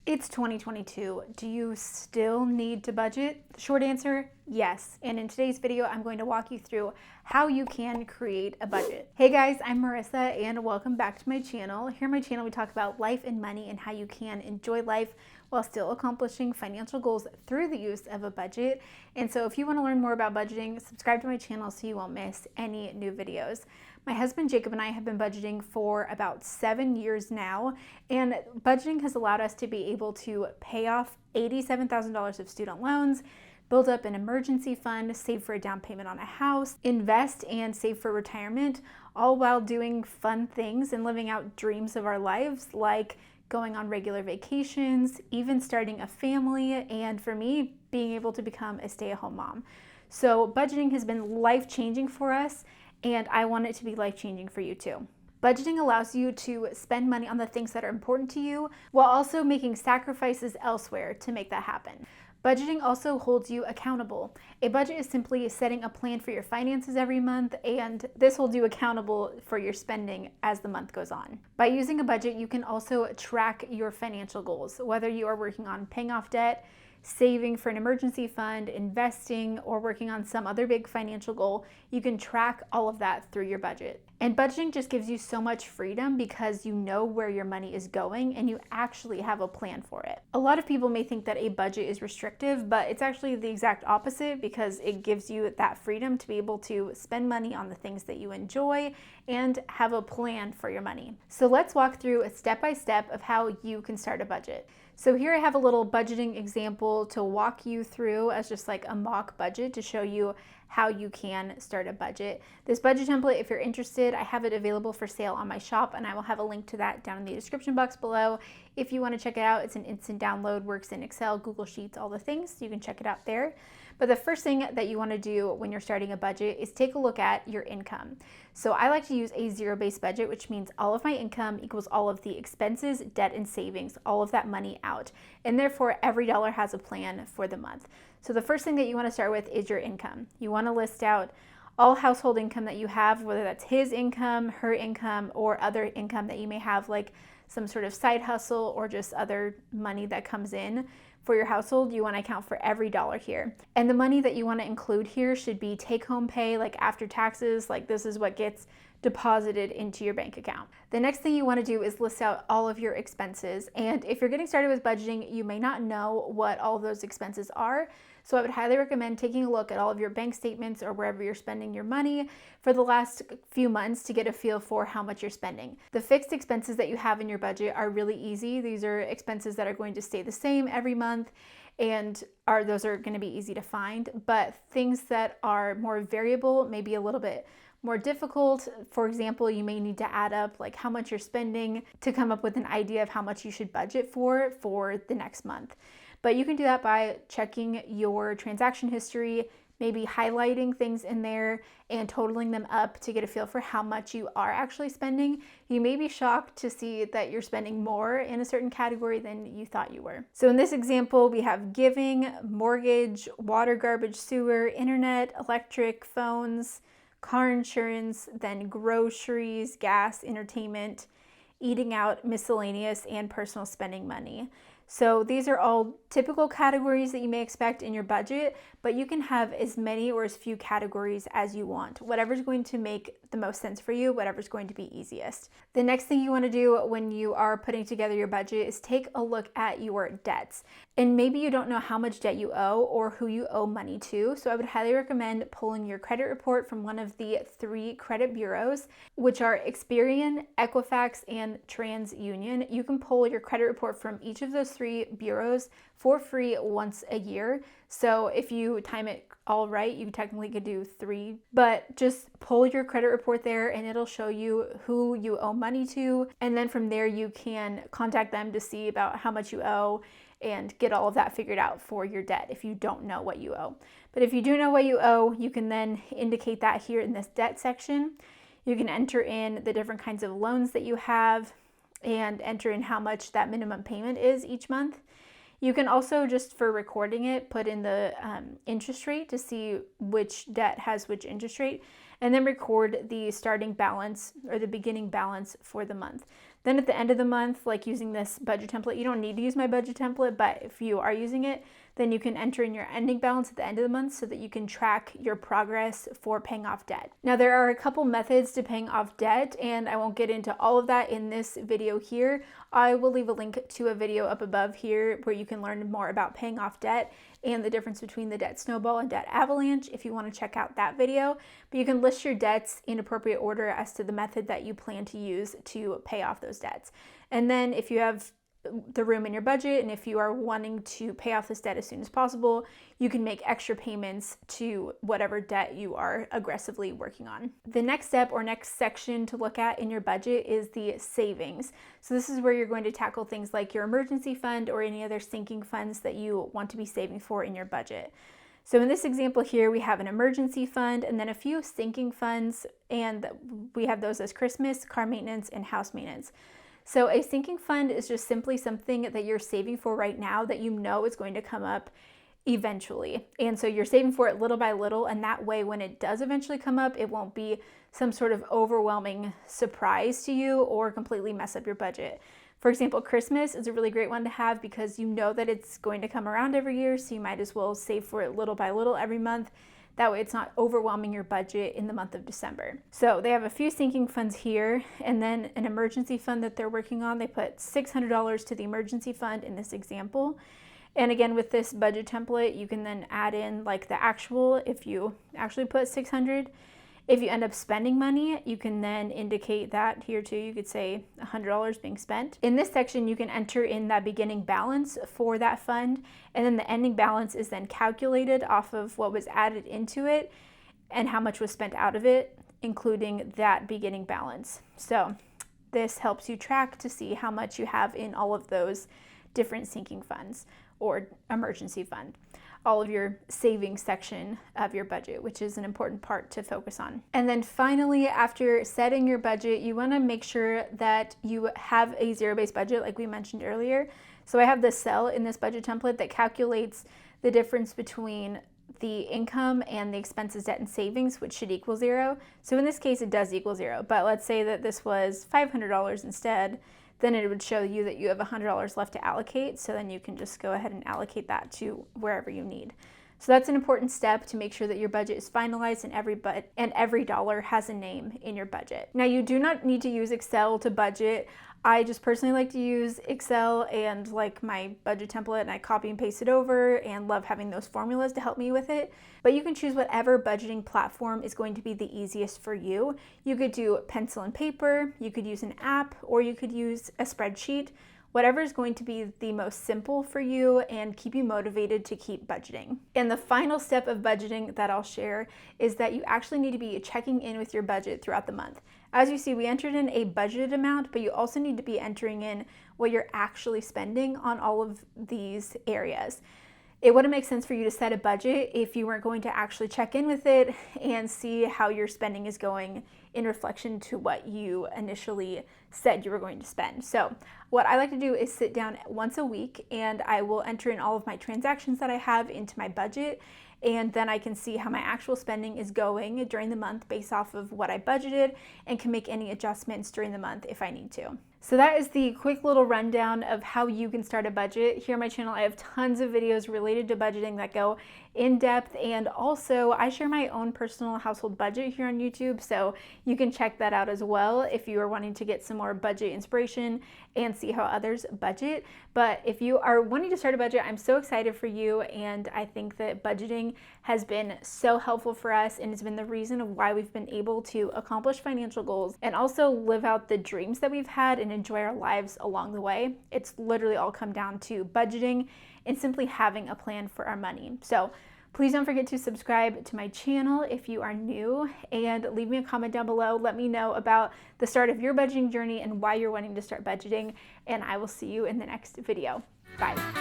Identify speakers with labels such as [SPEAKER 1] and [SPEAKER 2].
[SPEAKER 1] It's 2022. Do you still need to budget? The short answer, yes. And in today's video, I'm going to walk you through how you can create a budget. Hey guys, I'm Marissa and welcome back to my channel. Here on my channel, we talk about life and money and how you can enjoy life while still accomplishing financial goals through the use of a budget. And so if you want to learn more about budgeting, subscribe to my channel so you won't miss any new videos. My husband Jacob and I have been budgeting for about 7 years now, and budgeting has allowed us to be able to pay off $87,000 of student loans, build up an emergency fund, save for a down payment on a house, invest and save for retirement, all while doing fun things and living out dreams of our lives, like going on regular vacations, even starting a family, and for me, being able to become a stay-at-home mom. So budgeting has been life-changing for us, and I want it to be life-changing for you too. Budgeting allows you to spend money on the things that are important to you while also making sacrifices elsewhere to make that happen. Budgeting also holds you accountable. A budget is simply setting a plan for your finances every month, and this holds you accountable for your spending as the month goes on. By using a budget, you can also track your financial goals, whether you are working on paying off debt, saving for an emergency fund, investing, or working on some other big financial goal. You can track all of that through your budget. And budgeting just gives you so much freedom because you know where your money is going and you actually have a plan for it. A lot of people may think that a budget is restrictive, but it's actually the exact opposite because it gives you that freedom to be able to spend money on the things that you enjoy and have a plan for your money. So let's walk through a step-by-step of how you can start a budget. So here I have a little budgeting example to walk you through as just like a mock budget to show you how you can start a budget. This budget template, if you're interested, I have it available for sale on my shop, and I will have a link to that down in the description box below. If you want to check it out, it's an instant download, works in Excel, Google Sheets, all the things. You can check it out there. But the first thing that you want to do when you're starting a budget is take a look at your income. So I like to use a zero-based budget, which means all of my income equals all of the expenses, debt, and savings, all of that money out. And therefore, every dollar has a plan for the month. So the first thing that you want to start with is your income. You want to list out all household income that you have, whether that's his income, her income, or other income that you may have, like some sort of side hustle or just other money that comes in for your household. You want to account for every dollar here. And the money that you want to include here should be take-home pay, like after taxes, like this is what gets deposited into your bank account. The next thing you want to do is list out all of your expenses. And if you're getting started with budgeting, you may not know what all of those expenses are. So I would highly recommend taking a look at all of your bank statements or wherever you're spending your money for the last few months to get a feel for how much you're spending. The fixed expenses that you have in your budget are really easy. These are expenses that are going to stay the same every month, and those are going to be easy to find. But things that are more variable, maybe a little bit more difficult. For example, you may need to add up like how much you're spending to come up with an idea of how much you should budget for the next month. But you can do that by checking your transaction history, maybe highlighting things in there and totaling them up to get a feel for how much you are actually spending. You may be shocked to see that you're spending more in a certain category than you thought you were. So in this example, we have giving, mortgage, water, garbage, sewer, internet, electric, phones, car insurance, then groceries, gas, entertainment, eating out, miscellaneous, and personal spending money. So these are all typical categories that you may expect in your budget, but you can have as many or as few categories as you want. Whatever's going to make the most sense for you, whatever's going to be easiest. The next thing you want to do when you are putting together your budget is take a look at your debts. And maybe you don't know how much debt you owe or who you owe money to. So I would highly recommend pulling your credit report from one of the 3 credit bureaus, which are Experian, Equifax, and TransUnion. You can pull your credit report from each of those 3 bureaus for free once a year. So if you time it all right, you technically could do 3, but just pull your credit report there and it'll show you who you owe money to. And then from there, you can contact them to see about how much you owe and get all of that figured out for your debt if you don't know what you owe. But if you do know what you owe, you can then indicate that here in this debt section. You can enter in the different kinds of loans that you have and enter in how much that minimum payment is each month. You can also, just for recording it, put in the interest rate to see which debt has which interest rate, and then record the starting balance or the beginning balance for the month. Then at the end of the month, like using this budget template, you don't need to use my budget template, but if you are using it, then you can enter in your ending balance at the end of the month so that you can track your progress for paying off debt. Now, there are a couple methods to paying off debt, and I won't get into all of that in this video here. I will leave a link to a video up above here where you can learn more about paying off debt and the difference between the debt snowball and debt avalanche if you want to check out that video. But you can list your debts in appropriate order as to the method that you plan to use to pay off those debts. And then if you have the room in your budget, and if you are wanting to pay off this debt as soon as possible, you can make extra payments to whatever debt you are aggressively working on. The next step or next section to look at in your budget is the savings. So this is where you're going to tackle things like your emergency fund or any other sinking funds that you want to be saving for in your budget. So in this example here, we have an emergency fund and then a few sinking funds, and we have those as Christmas, car maintenance, and house maintenance. So a sinking fund is just simply something that you're saving for right now that you know is going to come up eventually. And so you're saving for it little by little, and that way when it does eventually come up, it won't be some sort of overwhelming surprise to you or completely mess up your budget. For example, Christmas is a really great one to have because you know that it's going to come around every year, so you might as well save for it little by little every month. That way it's not overwhelming your budget in the month of December. So they have a few sinking funds here, and then an emergency fund that they're working on. They put $600 to the emergency fund in this example. And again, with this budget template, you can then add in like the actual, if you actually put $600. If you end up spending money, you can then indicate that here too. You could say $100 being spent. In this section, you can enter in that beginning balance for that fund, and then the ending balance is then calculated off of what was added into it and how much was spent out of it, including that beginning balance. So this helps you track to see how much you have in all of those different sinking funds or emergency fund, all of your savings section of your budget, which is an important part to focus on. And then finally, after setting your budget, you want to make sure that you have a zero-based budget like we mentioned earlier. So I have this cell in this budget template that calculates the difference between the income and the expenses, debt, and savings, which should equal zero. So in this case, it does equal zero, but let's say that this was $500 instead, then it would show you that you have $100 left to allocate. So then you can just go ahead and allocate that to wherever you need. So that's an important step to make sure that your budget is finalized and every dollar has a name in your budget. Now, you do not need to use Excel to budget. I just personally like to use Excel and like my budget template, and I copy and paste it over and love having those formulas to help me with it. But you can choose whatever budgeting platform is going to be the easiest for you. You could do pencil and paper, you could use an app, or you could use a spreadsheet. Whatever is going to be the most simple for you and keep you motivated to keep budgeting. And the final step of budgeting that I'll share is that you actually need to be checking in with your budget throughout the month. As you see, we entered in a budgeted amount, but you also need to be entering in what you're actually spending on all of these areas. It wouldn't make sense for you to set a budget if you weren't going to actually check in with it and see how your spending is going in reflection to what you initially said you were going to spend. So what I like to do is sit down once a week and I will enter in all of my transactions that I have into my budget, and then I can see how my actual spending is going during the month based off of what I budgeted and can make any adjustments during the month if I need to. So that is the quick little rundown of how you can start a budget. Here on my channel, I have tons of videos related to budgeting that go in depth, and also I share my own personal household budget here on YouTube, so you can check that out as well if you are wanting to get some more budget inspiration and see how others budget. But if you are wanting to start a budget, I'm so excited for you, and I think that budgeting has been so helpful for us and has been the reason of why we've been able to accomplish financial goals and also live out the dreams that we've had and enjoy our lives along the way. It's literally all come down to budgeting and simply having a plan for our money. So please don't forget to subscribe to my channel if you are new, and leave me a comment down below. Let me know about the start of your budgeting journey and why you're wanting to start budgeting, and I will see you in the next video. Bye.